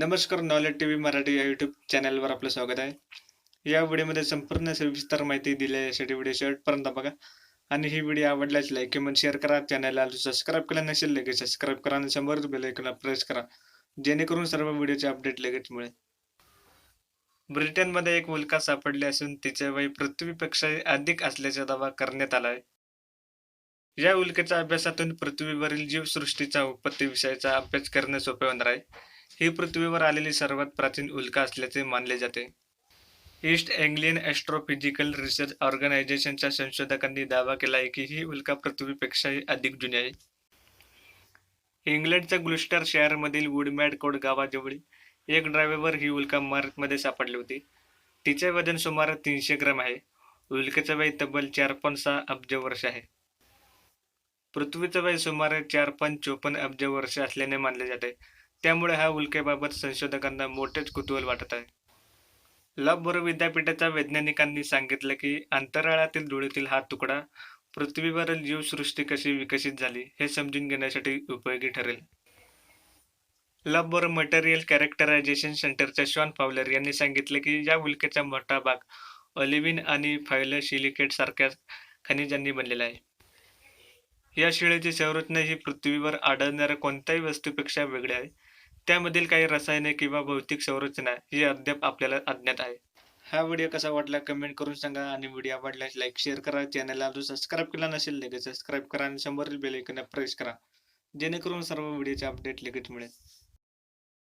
नमस्कार, knowledge TV Marathi या YouTube चॅनलवर आपलं स्वागत आहे. या व्हिडिओमध्ये संपूर्ण सविस्तर माहिती दिली आहे, यासाठी व्हिडिओ शेवटपर्यंत बघा. आणि ही व्हिडिओ आवडल्यास लाईक कमेंट शेअर करा. चॅनलला सबस्क्राईब केलं नसेल लगेच सबस्क्राईब करा आणि समोरच बेल आयकॉनला प्रेस करा, जेणेकरून सर्व व्हिडिओचे अपडेट लगेच मिळेल. ब्रिटनमध्ये एक उल्का सापडली असून तिचे वय पृथ्वीपेक्षा अधिक असल्याचा दावा करण्यात आला आहे. या उल्केच्या अभ्यासातून पृथ्वीवरील जीवसृष्टीचा उत्पत्ती विषयाचा अभ्यास करणे सोपे होणार आहे. ही पृथ्वीवर आलेली सर्वात प्राचीन उल्का असल्याचे मानले जाते. ईस्ट एंग्लियन ॲस्ट्रोफिजिकल रिसर्च ऑर्गनायझेशनच्या संशोधकांनी दावा केला आहे की ही उल्का पृथ्वीपेक्षाही अधिक जुनी आहे. इंग्लंडच्या ग्लुस्टर शहरामधील वुडमॅडकोट गावाजवळ एक ड्रायव्हरवर ही उल्का मार्चमध्ये सापडली होती. तिचे वजन सुमारे 300 ग्रॅम आहे. उल्केचे वय तब्बल 4.6 अब्ज वर्ष आहे. पृथ्वीचे वय सुमारे 4.54 अब्ज वर्ष असल्याने मानले जाते. त्यामुळे हा उल्केबाबत संशोधकांना मोठेच कुतूहल वाटत आहे. लाबोर विद्यापीठाच्या वैज्ञानिकांनी सांगितले की अंतराळातील धुळीतील हा तुकडा पृथ्वीवरील जीवसृष्टी कशी विकसित झाली हे समजून घेण्यासाठी उपयोगी ठरेल. लाबोर मटेरियल कॅरेक्टरायझेशन सेंटरच्या शॉन फावलर यांनी सांगितले की या उल्केचा मोठा भाग ऑलिव्हिन आणि फायलोसिलिकेट सारख्या खनिजांनी बनलेला आहे. या शिळेची संरचना ही पृथ्वीवर आढळणाऱ्या कोणत्याही वस्तूपेक्षा वेगळी आहे. त्यामधील काही रसायने किंवा भौतिक संरचना ही अद्याप आपल्याला अज्ञात आहे. हा व्हिडिओ कसा वाटला कमेंट करून सांगा आणि व्हिडिओ आवडल्यास लाईक शेअर करा. चॅनलला अजून सबस्क्राईब केला नसेल लगेच सबस्क्राईब करा आणि समोरील बेल आयकॉन प्रेस करा, जेणेकरून सर्व व्हिडिओचे अपडेट लगेच मिळेल.